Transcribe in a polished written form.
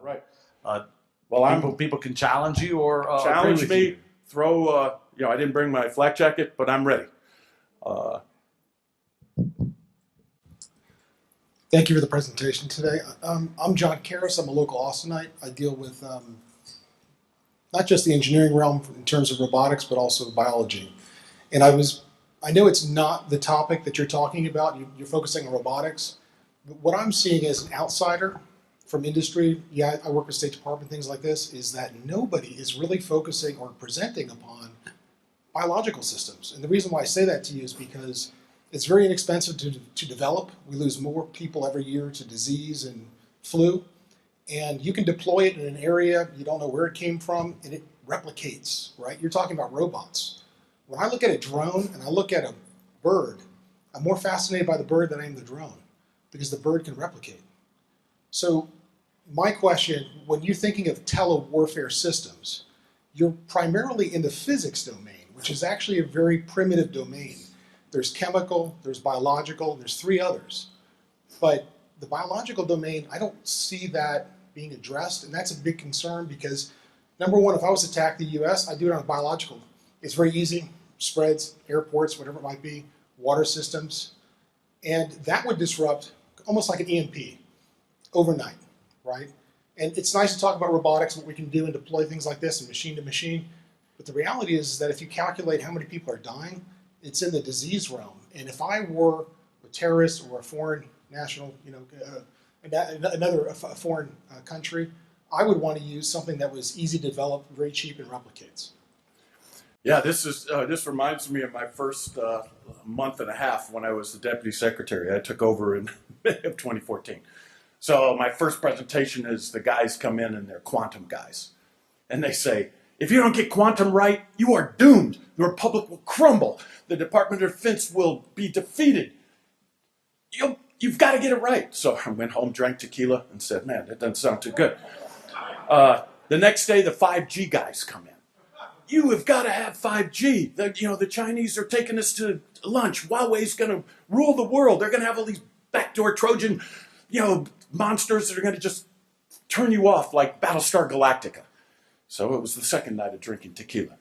Right. Uh, Well, people can challenge you or agree challenge with me, you. throw, I didn't bring my flak jacket, but I'm ready. Uh, Thank you for the presentation today. I'm John Caras. I'm a local Austinite. I deal with not just the engineering realm in terms of robotics, but also biology. And I know it's not the topic that you're talking about. You're focusing on robotics. But what I'm seeing as an outsider from industry, yeah, I work with State Department, things like this, is that nobody is really focusing or presenting upon biological systems. And the reason why I say that to you is because it's very inexpensive to develop. We lose more people every year to disease and flu. And you can deploy it in an area, you don't know where it came from, and it replicates, right? You're talking about robots. When I look at a drone and I look at a bird, I'm more fascinated by the bird than I am the drone because the bird can replicate. So my question, when you're thinking of telewarfare systems, you're primarily in the physics domain, which is actually a very primitive domain. There's chemical, there's biological, there's three others. But the biological domain, I don't see that being addressed, and that's a big concern because, number one, if I was to attack the US, I'd do it on a biological. It's very easy, spreads, airports, whatever it might be, water systems, and that would disrupt almost like an EMP overnight, right? And it's nice to talk about robotics, what we can do and deploy things like this and machine to machine, but the reality is that if you calculate how many people are dying, it's in the disease realm. And if I were a terrorist or a foreign national, a foreign country, I would want to use something that was easy to develop, very cheap, and replicates. yeah, this reminds me of my first month and a half when I was the deputy secretary. I took over in May of 2014. So my first presentation is the guys come in and they're quantum guys. And they say, if you don't get quantum right, you are doomed. The Republic will crumble. The Department of Defense will be defeated. You've got to get it right. So I went home, drank tequila, and said, man, that doesn't sound too good. The next day, the 5G guys come in. You have got to have 5G. The Chinese are taking us to lunch. Huawei's going to rule the world. They're going to have all these backdoor Trojan, monsters that are going to just turn you off like Battlestar Galactica. So it was the second night of drinking tequila.